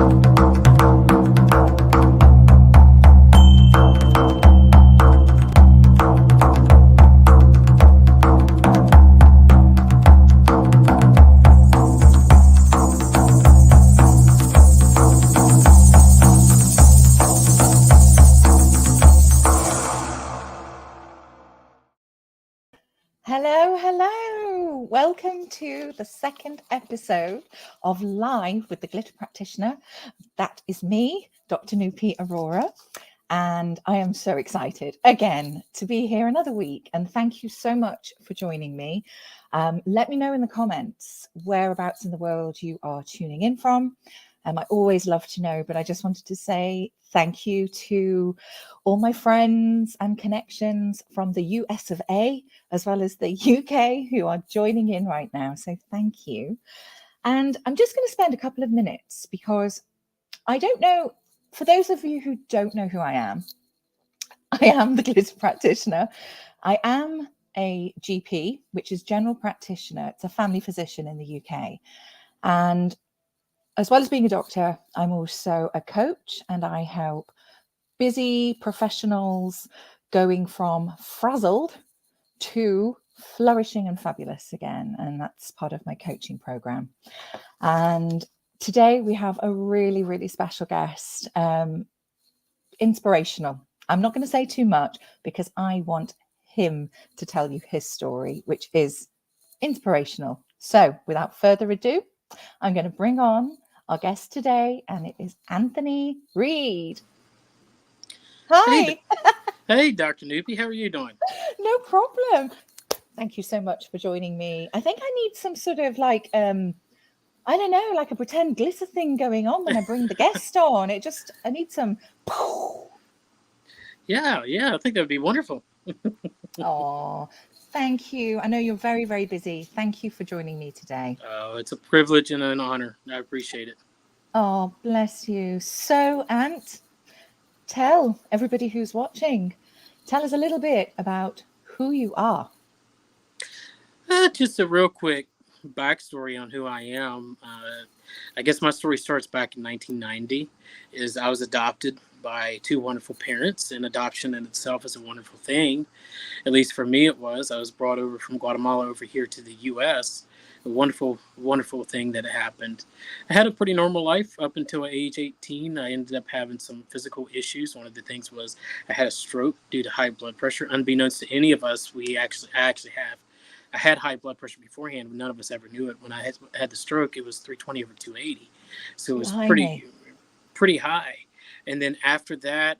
Hello. Welcome to the second episode of Live with the Glitter Practitioner. That is me, Dr. Nupi Aurora, and I am so excited again to be here another week. And thank you so much for joining me. Let me know in the comments whereabouts in the world you are tuning in from. I always love to know, but I just wanted to say thank you to all my friends and connections from the US of A, as well as the UK, who are joining in right now. So thank you. And I'm just going to spend a couple of minutes because I don't know, for those of you who don't know who I am the Glitter Practitioner. I am a GP, which is general practitioner. It's a family physician in the UK. And as well as being a doctor, I'm also a coach, and I help busy professionals going from frazzled to flourishing and fabulous again. And that's part of my coaching program. And today we have a really, really special guest, inspirational. I'm not going to say too much because I want him to tell you his story, which is inspirational. So without further ado, I'm going to bring on our guest today, and it is Anthony Reed. Hi. Hey, Dr. Nupi, how are you doing? No problem. Thank you so much for joining me. I think I need some sort of like, I don't know, like a pretend glitter thing going on when I bring the guest on. I need some. Yeah, I think that would be wonderful. Oh, thank you. I know you're very, very busy. Thank you for joining me today. Oh, it's a privilege and an honor. I appreciate it. Oh, bless you. So, Ant, tell everybody who's watching, tell us a little bit about who you are. Just a real quick backstory on who I am. I guess my story starts back in 1990. I was adopted by two wonderful parents, and adoption in itself is a wonderful thing. At least for me, it was. I was brought over from Guatemala over here to the U.S. A wonderful, wonderful thing that happened. I had a pretty normal life up until age 18. I ended up having some physical issues. One of the things was I had a stroke due to high blood pressure. Unbeknownst to any of us, I actually have. I had high blood pressure beforehand, but none of us ever knew it. When I had the stroke, it was 320 over 280. So it was pretty high. And then after that,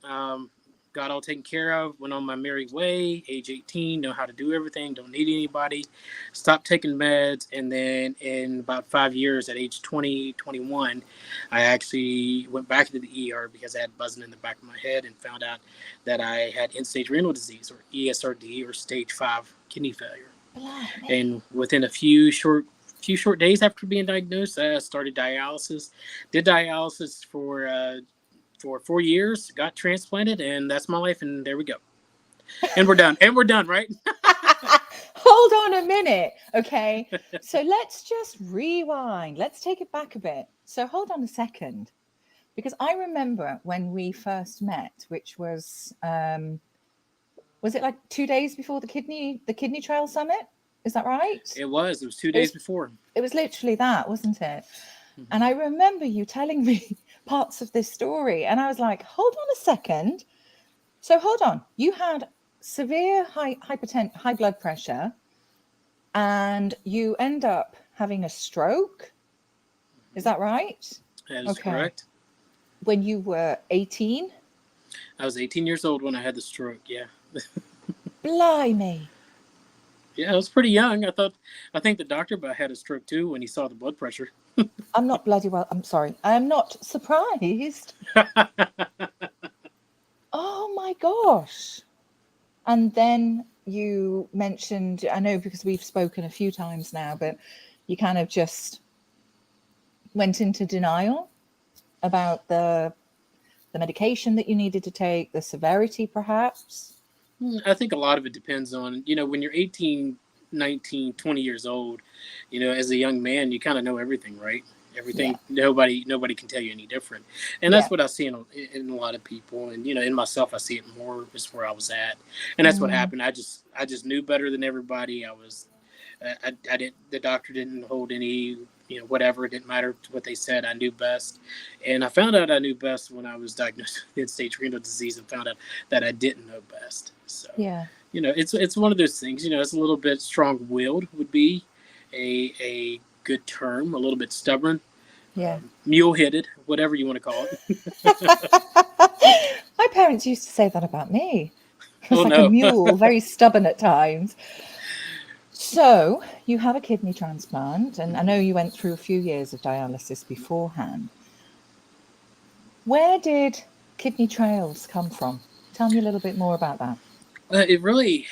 got all taken care of, went on my merry way, age 18, know how to do everything, don't need anybody, stopped taking meds. And then in about 5 years, at age 20, 21, I actually went back to the ER because I had buzzing in the back of my head and found out that I had end-stage renal disease, or ESRD, or stage 5 kidney failure. And within a few short days after being diagnosed, I started dialysis. Did dialysis for 4 years, got transplanted, and that's my life. And there we go. And we're done. Right? Hold on a minute. Okay. So let's just rewind. Let's take it back a bit. So hold on a second, because I remember when we first met, which was it like 2 days before the kidney trial summit? Is that right? It was 2 days before. It was literally that, wasn't it? Mm-hmm. And I remember you telling me parts of this story, and I was like, hold on a second. So hold on. You had severe high blood pressure, and you end up having a stroke. Is that right? That is correct. When you were 18? I was 18 years old when I had the stroke, yeah. Blimey. Yeah, I was pretty young. I think the doctor had a stroke too when he saw the blood pressure. I'm sorry. I'm not surprised. Oh my gosh. And then you mentioned, I know because we've spoken a few times now, but you kind of just went into denial about the medication that you needed to take, the severity perhaps. I think a lot of it depends on, when you're 18, 19, 20 years old, as a young man, you kind of know everything, right? Yeah. Everything, nobody can tell you any different. And Yeah. that's what I see in a lot of people, and in myself, I see it more is where I was at, and that's what Mm, happened. I just knew better than everybody. I didn't, the doctor didn't hold any, whatever. It didn't matter what they said. I knew best, and I found out I knew best when I was diagnosed with end-stage renal disease, and found out that I didn't know best. So, yeah. it's one of those things. It's a little bit strong-willed would be a good term. A little bit stubborn, Yeah. mule-headed, whatever you want to call it. My parents used to say that about me. I Oh was like a no. mule, very stubborn at times. So you have a kidney transplant, and I know you went through a few years of dialysis beforehand. Where did Kidney Trails come from? Tell me a little bit more about that. It really,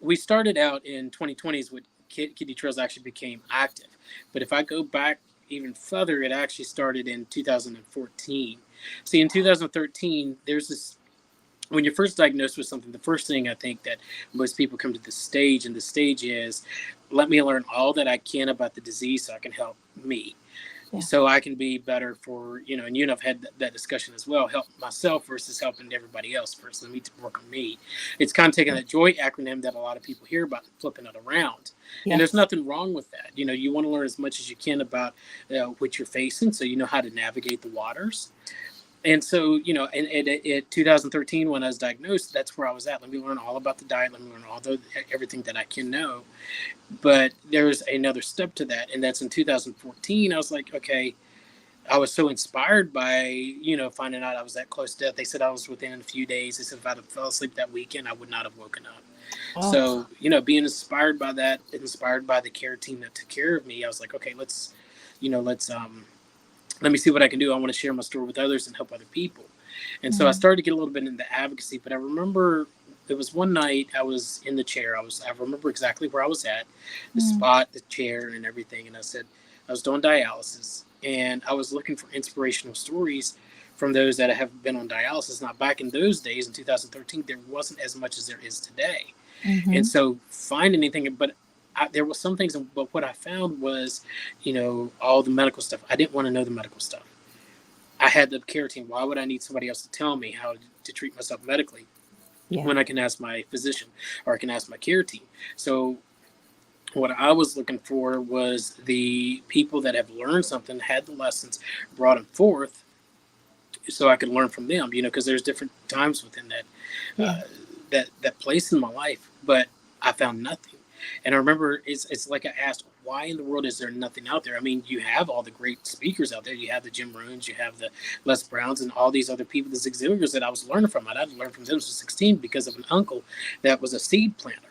we started out in 2020s when Kidney Trails actually became active. But if I go back even further, it actually started in 2014. See, in 2013, there's this, when you're first diagnosed with something, the first thing I think that most people come to the stage, and the stage is, let me learn all that I can about the disease so I can help me. Yeah. So I can be better for, and you and I've had that discussion as well, help myself versus helping everybody else first. Let me work on me. It's kind of taking that JOY acronym that a lot of people hear about and flipping it around. And there's Yes. nothing wrong with that. You want to learn as much as you can about what you're facing, so you know how to navigate the waters. And so, in 2013, when I was diagnosed, that's where I was at. Let me learn all about the diet. Let me learn everything that I can know. But there's another step to that, and that's in 2014. I was like, okay, I was so inspired by, finding out I was that close to death. They said I was within a few days. They said if I'd have fell asleep that weekend, I would not have woken up. So, Oh, being inspired by that, inspired by the care team that took care of me, I was like, okay, let's let me see what I can do. I want to share my story with others and help other people. And so I mm, started to get a little bit into advocacy. But I remember it was one night I was in the chair. I remember exactly where I was at, the mm, spot, the chair, and everything. And I said I was doing dialysis, and I was looking for inspirational stories from those that have been on dialysis. Now, back in those days, in 2013, there wasn't as much as there is today. And mm-hmm. so find anything, but there was some things, but what I found was, all the medical stuff. I didn't want to know the medical stuff. I had the care team. Why would I need somebody else to tell me how to treat myself medically Yeah. when I can ask my physician or I can ask my care team? So what I was looking for was the people that have learned something, had the lessons, brought them forth, so I could learn from them. Because there's different times within Yeah. uh, that place in my life, but I found nothing. And I remember it's like I asked, why in the world is there nothing out there? I mean, you have all the great speakers out there. You have the Jim Roons, you have the Les Browns, and all these other people, the exhibitors that I was learning from. I had to learn from them since 16 because of an uncle that was a seed planter.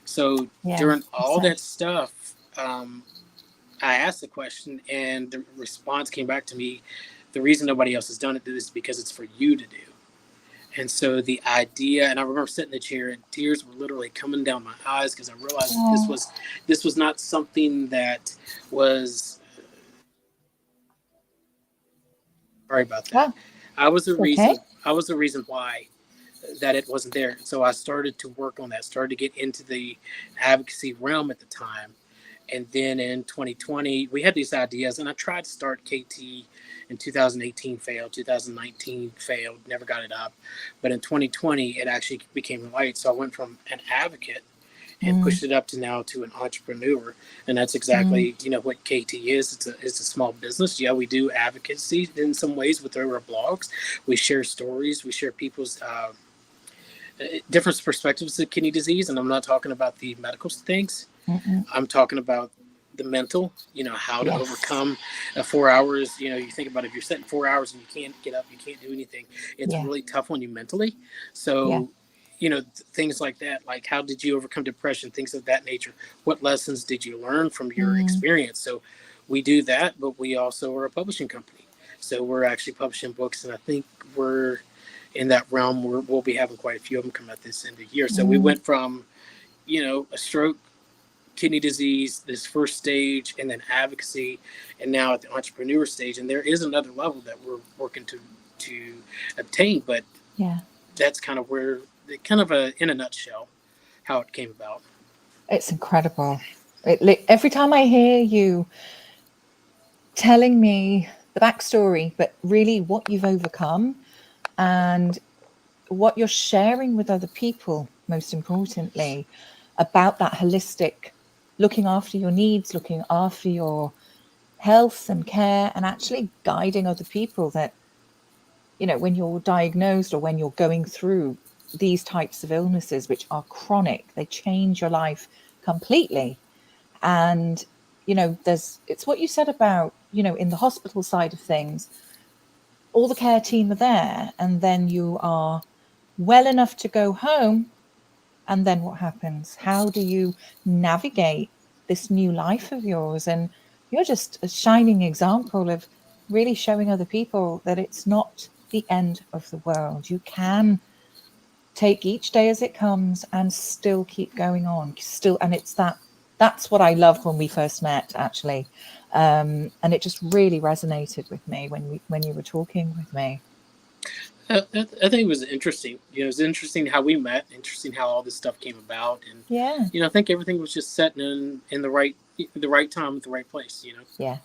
So Yeah. during all that Exactly. stuff, I asked the question, and the response came back to me. The reason nobody else has done it is because it's for you to do. And so the idea, and I remember sitting in the chair, and tears were literally coming down my eyes because I realized that this Oh, was this was not something that was. Sorry about that. well, I was the it's okay. reason. I was the reason why that it wasn't there. So I started to work on that. Started to get into the advocacy realm at the time, and then in 2020 we had these ideas, and I tried to start KT in 2018, failed. 2019 failed, never got it up. But in 2020 it actually became a light. So I went from an advocate and Mm, pushed it up to now to an entrepreneur. And that's mm, exactly what KT is. It's a small business. Yeah, we do advocacy in some ways with our blogs. We share stories, we share people's different perspectives of kidney disease. And I'm not talking about the medical things, mm-mm. I'm talking about the mental, how to Yes. overcome 4 hours. You think about, if you're sitting 4 hours and you can't get up, you can't do anything, it's Yeah. really tough on you mentally. Yeah. So, things like that, like how did you overcome depression, things of that nature. What lessons did you learn from your Mm, experience? So we do that, but we also are a publishing company. So we're actually publishing books, and I think we're in that realm where we'll be having quite a few of them come out this end of the year. So we mm, went from, a stroke, kidney disease, this first stage, and then advocacy, and now at the entrepreneur stage. And there is another level that we're working to obtain, but yeah. that's kind of where, kind of in a nutshell, how it came about. It's incredible. Every time I hear you telling me the backstory, but really what you've overcome and what you're sharing with other people, most importantly, about that holistic looking after your needs, looking after your health and care, and actually guiding other people that, you know, when you're diagnosed or when you're going through these types of illnesses, which are chronic, they change your life completely. And, you know, it's what you said about, you know, in the hospital side of things, all the care team are there, and then you are well enough to go home. And then what happens? How do you navigate this new life of yours? And you're just a shining example of really showing other people that it's not the end of the world. You can take each day as it comes and still keep going on. Still, and that's what I loved when we first met, actually. And it just really resonated with me when you were talking with me. I think it was interesting. You know, it was interesting how we met. Interesting how all this stuff came about, and Yeah. you know, I think everything was just set in the right time at the right place. You know. Yeah.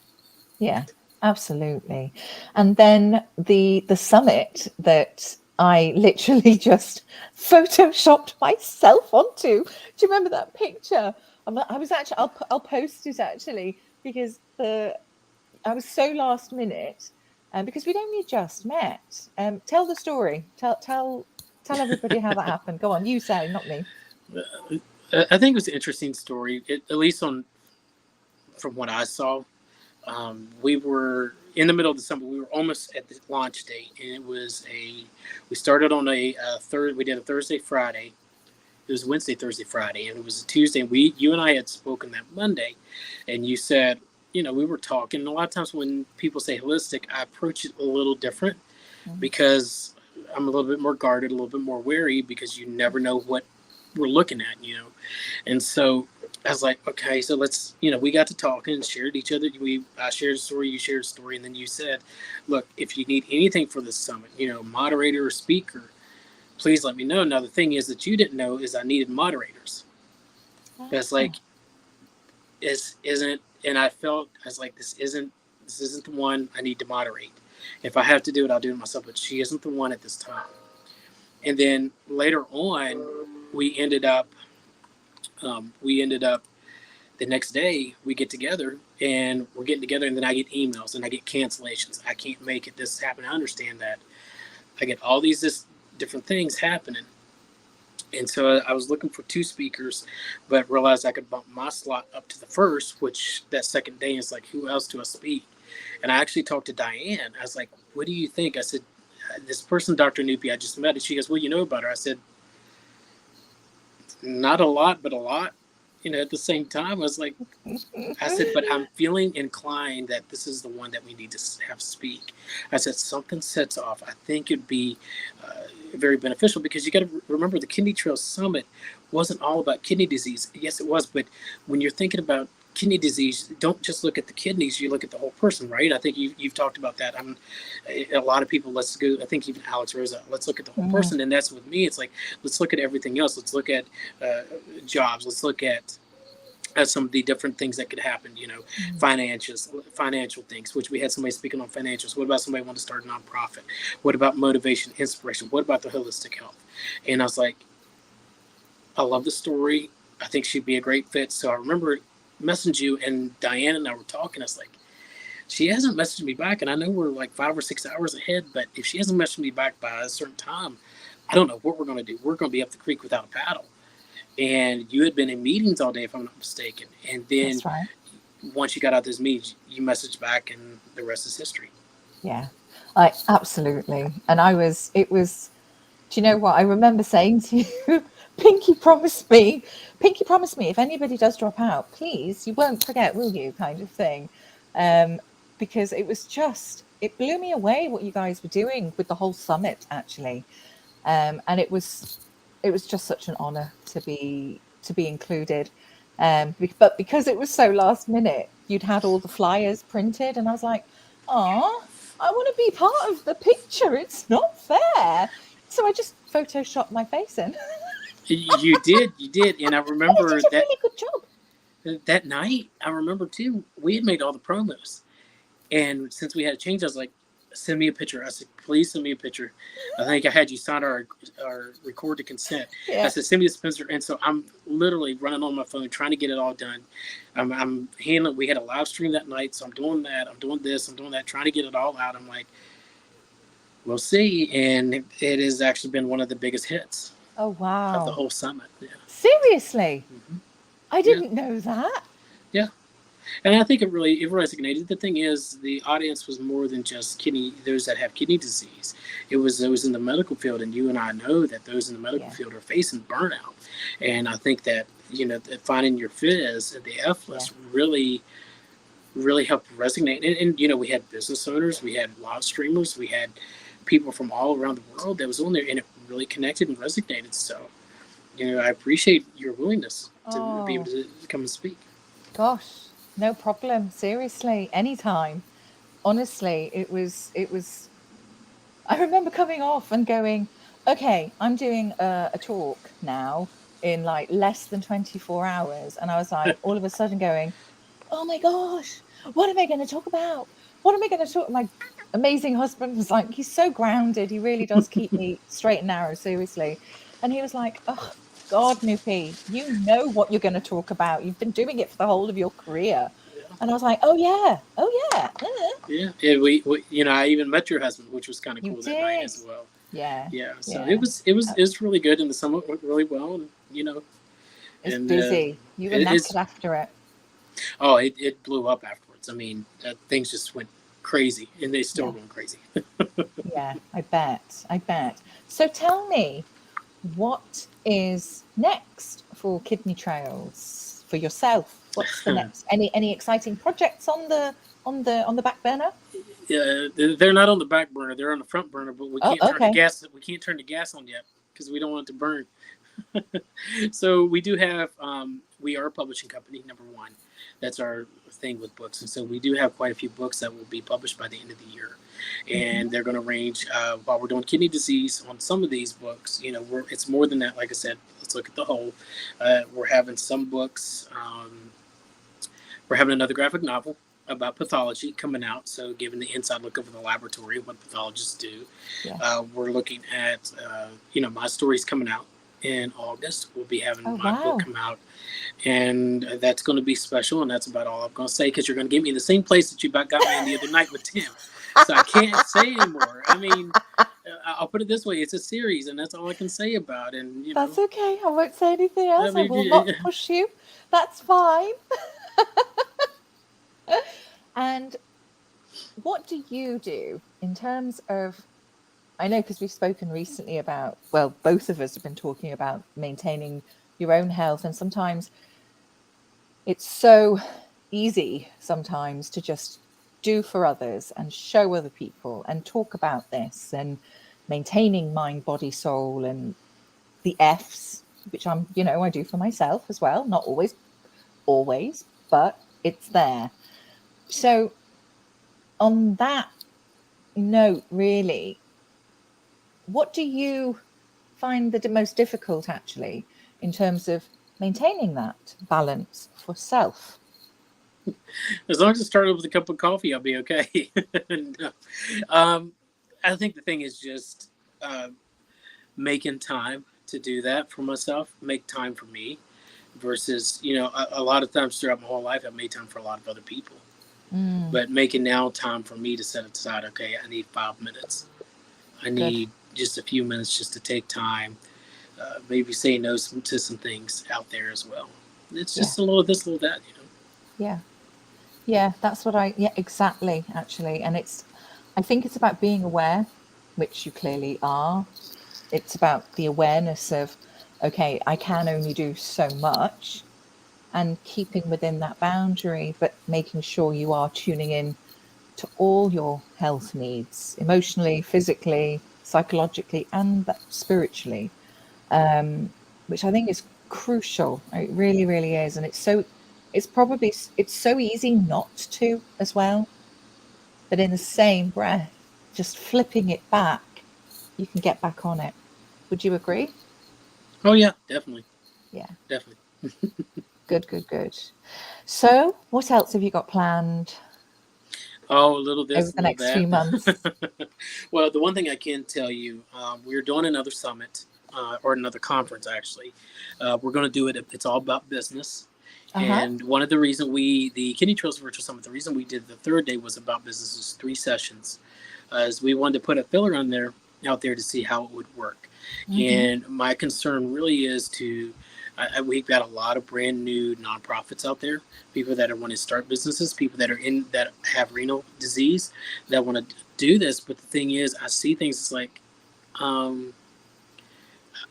Yeah, absolutely. And then the summit that I literally just photoshopped myself onto. Do you remember that picture? I was actually I'll post it actually, because I was so last minute, because we'd only just met. Tell the story. Tell everybody how that happened. Go on, you say, not me. I think it was an interesting story, at least on from what I saw. We were in the middle of the summer. We were almost at the launch date, and it was we started on a third. We did a Thursday, Friday. It was Wednesday, Thursday, Friday, and it was a Tuesday. You and I had spoken that Monday, and you said, you know, we were talking. And a lot of times when people say holistic, I approach it a little different because I'm a little bit more guarded, a little bit more wary, because you never know what we're looking at, you know. And so I was like, okay, so let's, you know, we got to talking and shared each other. I shared a story, you shared a story, and then you said, look, if you need anything for this summit, you know, moderator or speaker, please let me know. Now the thing is that you didn't know is I needed moderators. That's like, isn't, and I was like, this isn't the one I need to moderate. If I have to do it, I'll do it myself. But she isn't the one at this time. And then later on, we ended up the next day we get together and we're getting together, and then I get emails and I get cancellations. I can't make it. This happened. I understand that. I get all these different things happening. And so I was looking for 2 speakers, but realized I could bump my slot up to the first, which that second day is like, who else do I speak? And I actually talked to Diane. I was like, what do you think? I said, this person, Dr. Nupi, I just met. And she goes, well, you know about her. I said, not a lot, but a lot. You know, at the same time, I was like, I said, but I'm feeling inclined that this is the one that we need to have speak. I said, something sets off. I think it'd be very beneficial, because you got to remember the Kidney Trail Summit wasn't all about kidney disease. Yes, it was. But when you're thinking about kidney disease, don't just look at the kidneys, you look at the whole person, right? I think you've talked about that. A lot of people, let's go, I think even Alex Rosa, let's look at the whole person. And that's with me. It's like, let's look at everything else. Let's look at jobs. Let's look at some of the different things that could happen, you know, financial things, which we had somebody speaking on financials. What about somebody want to start a nonprofit? What about motivation, inspiration? What about the holistic health? And I was like, I love the story. I think she'd be a great fit. So I remember messaging you, and Diane and I were talking. I was like, she hasn't messaged me back, and I know we're like 5 or 6 hours ahead, but if she hasn't messaged me back by a certain time, I don't know what we're going to do. We're going to be up the creek without a paddle. And you had been in meetings all day, if I'm not mistaken. And then right. Once you got out those meetings, you messaged back, and the rest is history. Yeah, absolutely. And it was, do you know what? I remember saying to you, Pinky promised me, if anybody does drop out, please, you won't forget, will you? Kind of thing. Because it blew me away what you guys were doing with the whole summit, actually. And it was just such an honor to be included. But because it was so last minute, you'd had all the flyers printed, and I was like, oh, I want to be part of the picture. It's not fair. So I just photoshopped my face in. You did, and I remember did a really good job. that night. I remember too. We had made all the promos, And since we had a change, I was like, send me a picture. I said, please send me a picture. I think I had you sign our record to consent. I Yeah. said, send me this picture. And so I'm literally running on my phone trying to get it all done. I'm handling, we had a live stream that night. So I'm doing that. I'm doing this. I'm doing that, trying to get it all out. I'm like, we'll see. And it has actually been one of the biggest hits Oh, of the wow. whole summit. Yeah. Seriously? Mm-hmm. I Yeah. didn't know that. Yeah. And I think it resonated. The thing is, the audience was more than just those that have kidney disease. It was those in the medical field, and you and I know that those in the medical Yeah. field are facing burnout. And I think that that finding your fizz at the F list really, really helped resonate. And we had business owners, we had live streamers, we had people from all around the world that was on there, and it really connected and resonated. So, I appreciate your willingness to be able Oh, to come and speak. gosh, no problem. Seriously, anytime. Honestly, it was I remember coming off and going, okay, I'm doing a talk now in like less than 24 hours. And I was like, all of a sudden going, oh my gosh, what am I going to talk about? What am I going to talk? My amazing husband was like, he's so grounded. He really does keep me straight and narrow, seriously. And he was like, oh, God, Nupi, you know what you're going to talk about. You've been doing it for the whole of your career. And I was like, oh, yeah. Yeah, I even met your husband, which was kind of You cool that night did. as well. Yeah. Yeah, so Yeah. it was really good, and the summit went really well, and It's and busy. You were it knackered is after it. it blew up afterwards. I mean, things just went crazy, and they still Yeah. going crazy. Yeah, I bet. I bet. So tell me, what is next for Kidney Trails for yourself? What's the next? Any exciting projects on the back burner? Yeah, they're not on the back burner; they're on the front burner. But we Oh, can't turn the okay. gas. We can't turn the gas on yet because we don't want it to burn. So we do have we are a publishing company, number one. That's our thing with books, and so we do have quite a few books that will be published by the end of the year, and Mhm. they're going to range while we're doing kidney disease on some of these books. It's more than that. Like I said, let's look at the whole. We're having some books. We're having another graphic novel about pathology coming out, so giving the inside look of the laboratory, what pathologists do. Yeah. We're looking at my story's coming out in August. We'll be having Oh, my book wow. come out, and that's going to be special. And that's about all I'm going to say, because you're going to get me in the same place that you got me in the other night with Tim. So I can't say anymore. I mean, I'll put it this way: it's a series, and that's all I can say about it. And That's okay. I won't say anything I else. I will not mean, push you. That's fine. And what do you do in terms of, I know because we've spoken recently about, well, both of us have been talking about maintaining your own health, and sometimes it's so easy sometimes to just do for others and show other people and talk about this and maintaining mind, body, soul, and the F's, which I do for myself as well. Not always, but it's there. So on that note, really, what do you find the most difficult actually in terms of maintaining that balance for self? as long as I start with a cup of coffee, I'll be okay. No. I think the thing is just uh, making time to do that for myself, make time for me, versus a lot of times throughout my whole life I've made time for a lot of other people, Mm, but making now time for me to set aside. Okay, I need 5 minutes. I good. need just a few minutes just to take time. Maybe say no to some things out there as well. It's Yeah. just a little this, a little that. Yeah. Yeah. That's what yeah, exactly, actually. And I think it's about being aware, which you clearly are. It's about the awareness of, okay, I can only do so much, and keeping within that boundary, but making sure you are tuning in to all your health needs, emotionally, physically, psychologically, and spiritually, which I think is crucial. It really, really is. And it's so easy not to as well, but in the same breath, just flipping it back, you can get back on it. Would you agree? Oh yeah, definitely, Yeah. definitely. Good, good, good. So what else have you got planned? Oh, a little over this, a the little next few that. months? Well, the one thing I can tell you, we're doing another summit or another conference actually. We're going to do it. It's all about business. Uh-huh. And one of the reasons the Kidney Trails Virtual Summit, the reason we did the third day was about business. It was 3 sessions, as we wanted to put a filler on there out there to see how it would work. Mm-hmm. And my concern really is to we've got a lot of brand new nonprofits out there, people that want to start businesses, people that are in that have renal disease that want to do this. But the thing is, I see things like um,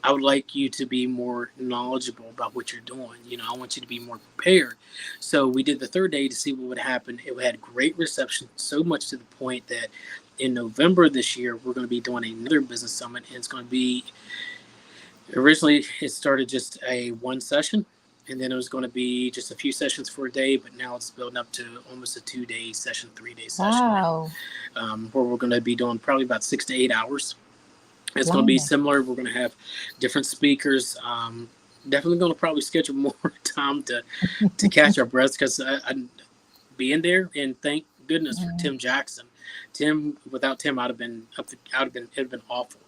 I would like you to be more knowledgeable about what you're doing. I want you to be more prepared. So we did the third day to see what would happen. It had great reception, so much to the point that in November this year, we're going to be doing another business summit. And it's going to be originally it started just a one session, and then it was going to be just a few sessions for a day. But now it's building up to almost a 2 day session, 3 day session, Wow. where we're going to be doing probably about 6 to 8 hours. It's going to be Blimey. similar. We're going to have different speakers. Definitely going to probably schedule more time to catch our breaths, because I being there, and thank goodness for Tim Jackson. Without Tim, it'd been awful.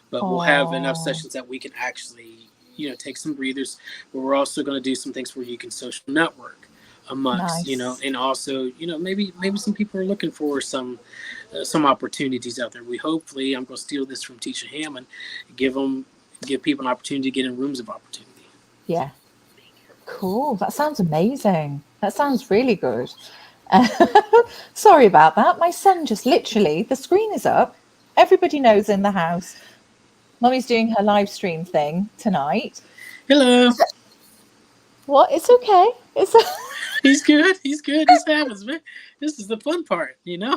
But we'll have enough Oh, sessions that we can actually take some breathers. But we're also going to do some things where you can social network amongst nice. and also maybe some people are looking for some opportunities out there. Hopefully, I'm going to steal this from Teacher Hammond, give people an opportunity to get in rooms of opportunity. Yeah. Cool. That sounds amazing. That sounds really good. Sorry about that. My son just literally, the screen is up. Everybody knows in the house. Mummy's doing her live stream thing tonight. Hello. What? It's okay. It's He's good. He's good. This happens, man. This is the fun part. yeah.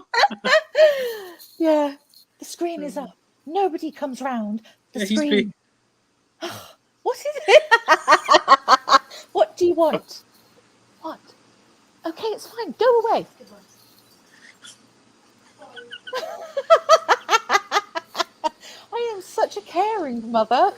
The screen is up. Nobody comes round the Yeah, he's big. screen. What is it? What do you want? What? Okay, it's fine. Go away. I am such a caring mother.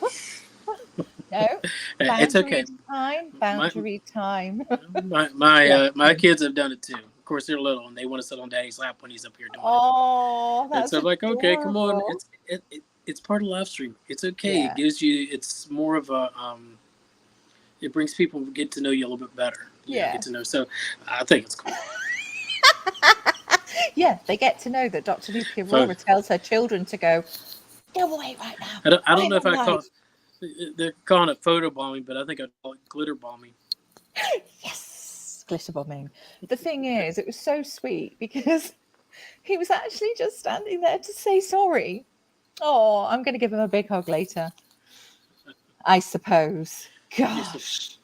No, It's okay. boundary time, My boundary time. Bless my him. kids have done it too. Of course, they're little and they want to sit on daddy's lap when he's up here doing it. Oh, And that's so I'm like, okay, come on. adorable. It's part of live stream. It's okay. It Yeah, gives you. It's more of a. It brings people get to know you a little bit better. yeah. Get to know. So I think it's cool. Yeah, they get to know that Dr. Lucy So Aurora tells her children to go away right now. I don't I know if am I live. call. They're calling it photo bombing, but I think I'd call it glitter bombing. Yes, glitter bombing. The thing is, it was so sweet because he was actually just standing there to say sorry. Oh, I'm going to give him a big hug later, I suppose. Gosh.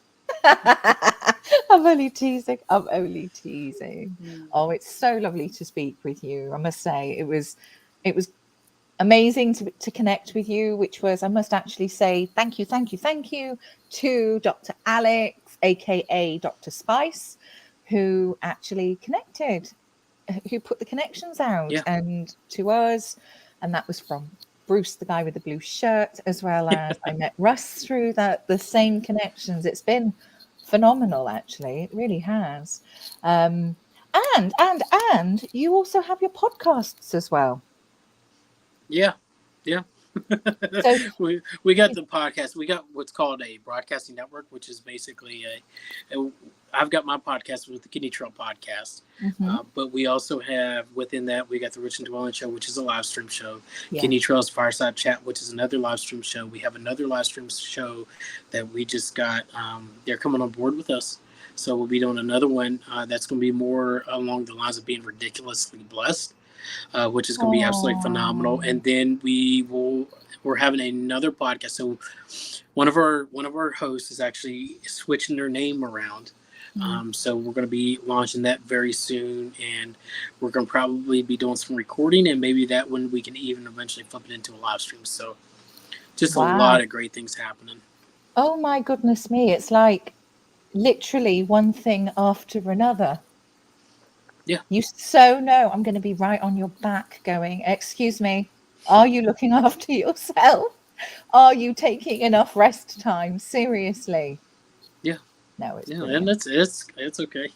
I'm only teasing. I'm only teasing. Oh, it's so lovely to speak with you. I must say it was amazing to connect with you, which was, I must actually say thank you to Dr. Alex, aka Dr. Spice, who actually connected, who put the connections out Yeah. and to us. And that was from Bruce, the guy with the blue shirt, as well as I met Russ through the same connections. It's been phenomenal, actually. It really has. And you also have your podcasts as well. Yeah. Yeah. So we got the podcast. We got what's called a broadcasting network, which is basically I've got my podcast with the Kidney Trail podcast, mhm, but we also have within that we got the Rich and Dwelling show, which is a live stream show. yeah. Kidney Trails Fireside Chat, which is another live stream show. We have another live stream show that we just got. They're coming on board with us, so we'll be doing another one that's going to be more along the lines of being ridiculously blessed. Which is going to be absolutely phenomenal. Oh, And then we're having another podcast. So one of our hosts is actually switching their name around. So we're going to be launching that very soon, and we're going to probably be doing some recording, and maybe that one we can even eventually flip it into a live stream. So just a wow. lot of great things happening. Oh my goodness me. It's like literally one thing after another. Yeah. You so know I'm going to be right on your back going, excuse me, are you looking after yourself? Are you taking enough rest time? Seriously. Yeah. No, it's Yeah, and brilliant. it's okay.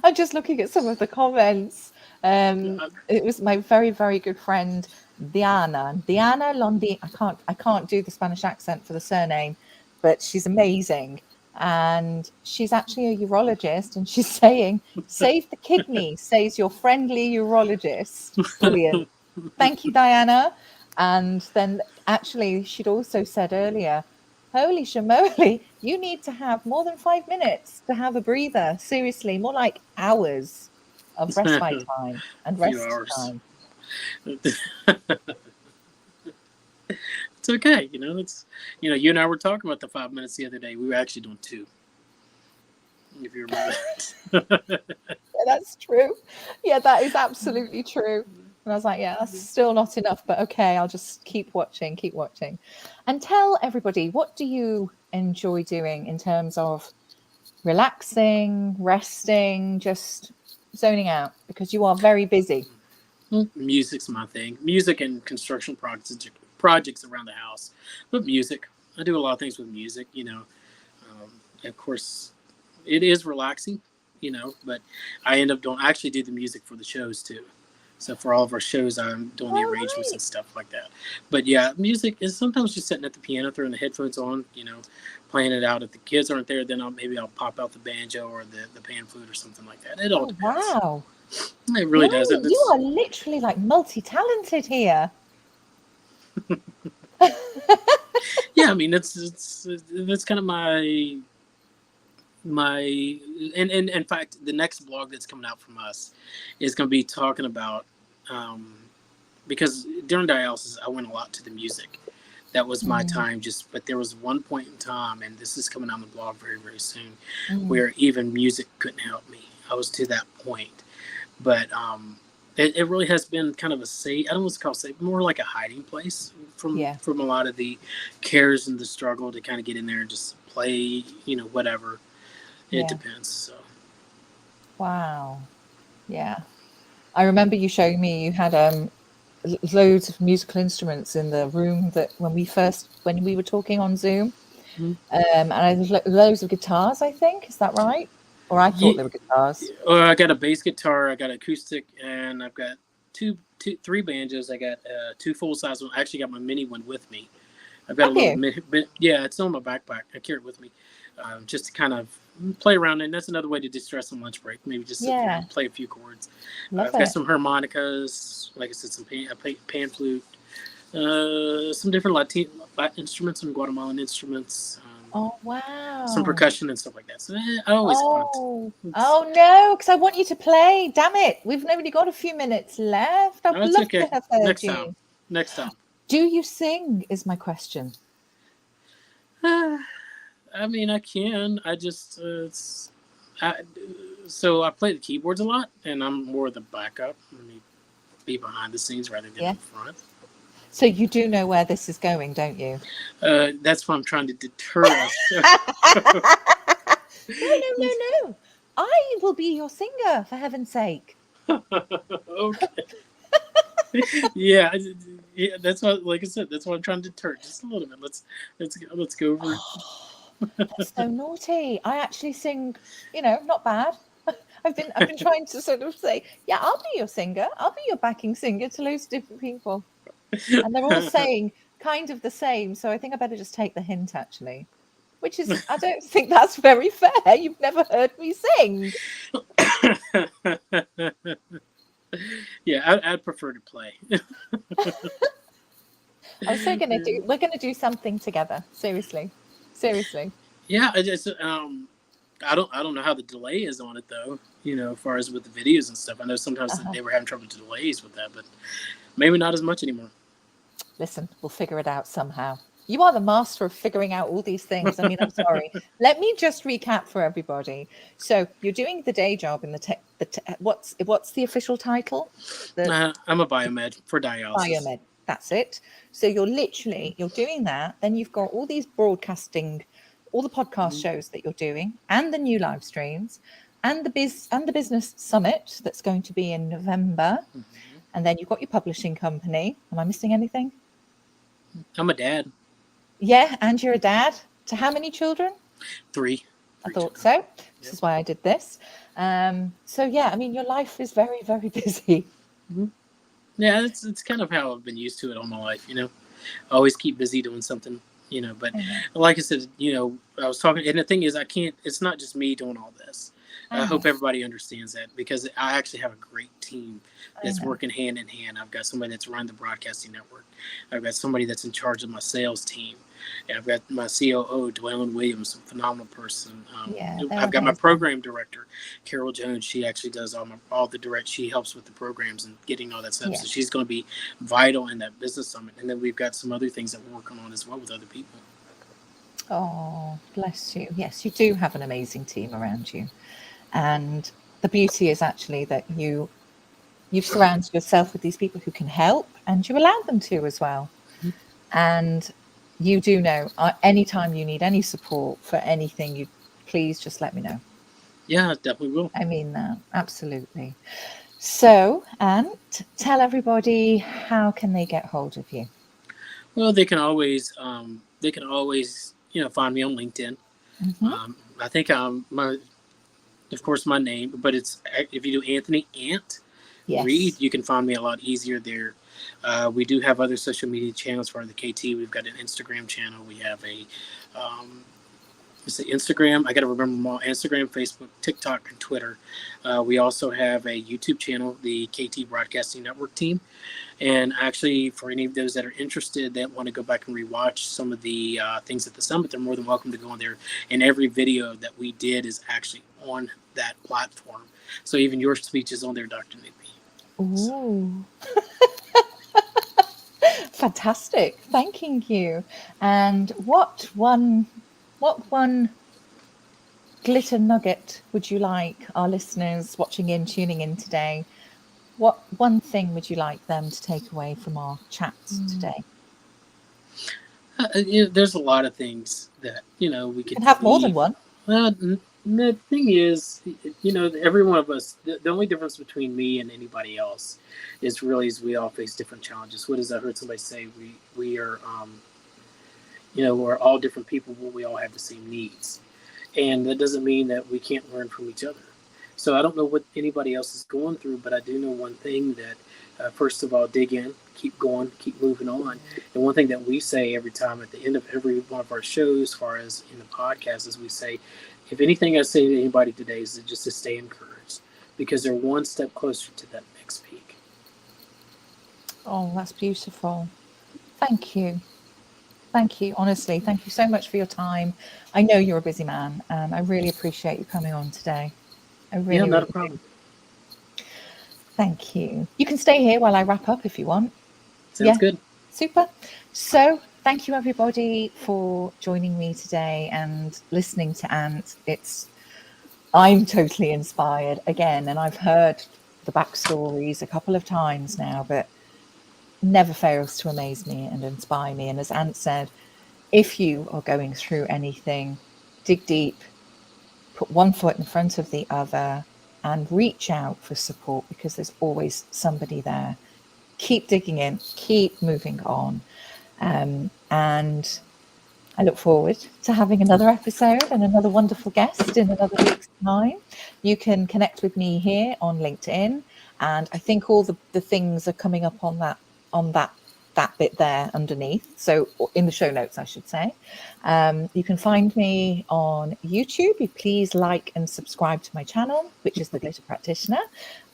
I'm just looking at some of the comments. It was my very, very good friend Diana Londi. I can't do the Spanish accent for the surname, but she's amazing. And she's actually a urologist, and she's saying, "Save the kidney," says your friendly urologist. Brilliant. Thank you, Diana. And then actually, she'd also said earlier, holy shamoly, you need to have more than 5 minutes to have a breather. Seriously, more like hours of respite time and Few rest hours. time. It's okay. You and I were talking about the 5 minutes the other day. We were actually doing 2. If you remember that. Yeah, that's true. Yeah, that is absolutely true. And I was like, yeah, that's still not enough, but okay, I'll just keep watching, keep watching. And tell everybody, what do you enjoy doing in terms of relaxing, resting, just zoning out? Because you are very busy. Music's my thing. Music and construction projects around the house. But music. I do a lot of things with music, of course, it is relaxing, but I end up I actually do the music for the shows too. So for all of our shows, I'm doing the arrangements and stuff like that. But yeah, music is sometimes just sitting at the piano, throwing the headphones on, playing it out. If the kids aren't there, then I'll pop out the banjo or the pan flute or something like that. It all depends. Wow. It really does. You are literally like multi-talented here. Yeah, I mean, that's kind of and in fact, the next blog that's coming out from us is going to be talking about because during dialysis I went a lot to the music. That was my time. But there was one point in time, and this is coming on the blog very, very soon, where even music couldn't help me. I was to that point, but it really has been kind of a safe. I don't know what's called safe, more like a hiding place from a lot of the cares and the struggle to kind of get in there and just play, whatever. It depends. So. Wow. Yeah. I remember you showing me you had loads of musical instruments in the room that when we were talking on Zoom. And I loads of guitars, I think. Is that right? Or I thought they were guitars. I got a bass guitar, I got acoustic, and I've got three banjos. I got 2 full-size ones. I actually got my mini one with me. I've got a little it's on my backpack. I carry it with me, just to kind of play around. And that's another way to distress on lunch break. Maybe just sit there and play a few chords. I've got some harmonicas, like I said, some pan flute, some different Latin instruments, some Guatemalan instruments. Oh, wow. Some percussion and stuff like that. So I always Oh no, because I want you to play. Damn it. We've only got a few minutes left. I'd love to have heard you. Next time. Do you sing is my question. I mean, I can. I just so I play the keyboards a lot, and I'm more the backup. Let me be behind the scenes rather than in front. So you do know where this is going, don't you? That's why I'm trying to deter us. No. I will be your singer, for heaven's sake. Okay. yeah, that's what. Like I said, that's what I'm trying to deter just a little bit. Let's go over. That's so naughty. I actually sing, not bad. I've been trying to sort of say, yeah, I'll be your singer. I'll be your backing singer to loads of different people. And they're all saying kind of the same. So I think I better just take the hint, actually. Which is, I don't think that's very fair. You've never heard me sing. Yeah, I'd prefer to play. We're gonna do something together. Seriously. Yeah, I just I don't know how the delay is on it though. As far as with the videos and stuff. I know sometimes they were having trouble with delays with that, but maybe not as much anymore. Listen, we'll figure it out somehow. You are the master of figuring out all these things. I mean, I'm sorry. Let me just recap for everybody. So you're doing the day job in what's the official title? I'm a biomed for dialysis. Biomed, that's it. So you're doing that. Then you've got all these broadcasting, all the podcast shows that you're doing, and the new live streams, and the business summit that's going to be in November. And then you've got your publishing company. Am I missing anything? I'm a dad. Yeah, and you're a dad to how many children? 3. I thought so. This is why I did this. So yeah, I mean, your life is very, very busy. Yeah, it's kind of how I've been used to it all my life. Always keep busy doing something. But Yeah. like I said, I was talking, and the thing is, I can't. It's not just me doing all this. I hope everybody understands that, because I actually have a great team that's working hand in hand. I've got somebody that's running the broadcasting network. I've got somebody that's in charge of my sales team. And I've got my COO, Dwayne Williams, a phenomenal person. Yeah, I've got my amazing. program director, Carol Jones. She actually does all the direct. She helps with the programs and getting all that stuff. Yeah. So she's going to be vital in that business summit. And then we've got some other things that we're working on as well with other people. Oh, bless you. Yes, you do have an amazing team around you. And the beauty is actually that you've surrounded yourself with these people who can help, and you allow them to as well. And you do know, anytime you need any support for anything, you please just let me know. Yeah, definitely will. I mean that, absolutely. So, and tell everybody, how can they get hold of you? Well, they can always find me on LinkedIn. I think of course my name, but it's, if you do Anthony Ant Reed, you can find me a lot easier there. We do have other social media channels for the KT. We've got an Instagram channel. We have a Instagram. I got to remember them all: Instagram, Facebook, TikTok, and Twitter. We also have a YouTube channel, the KT Broadcasting Network team. And actually, for any of those that are interested that want to go back and rewatch some of the things at the summit, they're more than welcome to go on there. And every video that we did is actually on that platform. So even your speech is on there, Dr. Nupi. Ooh. Fantastic. Thanking you. And what one glitter nugget would you like our listeners watching in, tuning in today? What one thing would you like them to take away from our chat today? There's a lot of things that we could have more than one. The thing is, every one of us, the only difference between me and anybody else is we all face different challenges. What is I heard somebody say? We are, we're all different people, but we all have the same needs, and that doesn't mean that we can't learn from each other. So I don't know what anybody else is going through, but I do know one thing that, first of all, dig in, keep going, keep moving on. And one thing that we say every time at the end of every one of our shows, as far as in the podcast, is we say, if anything I say to anybody today is just to stay encouraged, because they're one step closer to that next peak. Oh, that's beautiful. Thank you. Thank you. Honestly, thank you so much for your time. I know you're a busy man, and I really appreciate you coming on today. I really, not a problem. Thank you. You can stay here while I wrap up if you want. Sounds good. Super. So thank you everybody for joining me today and listening to Ant. I'm totally inspired again, and I've heard the backstories a couple of times now, but never fails to amaze me and inspire me. And as Ant said, if you are going through anything, dig deep, put one foot in front of the other, and reach out for support, because there's always somebody there. Keep digging in, keep moving on. And I look forward to having another episode and another wonderful guest in another week's time. You can connect with me here on LinkedIn, and I think all the things are coming up on that bit there underneath. So in the show notes, I should say. You can find me on YouTube. Please like and subscribe to my channel, which is the Glitter Practitioner,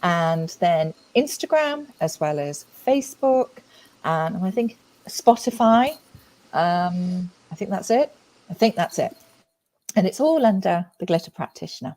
and then Instagram, as well as Facebook, and I think Spotify. I think that's it. And it's all under the Glitter Practitioner.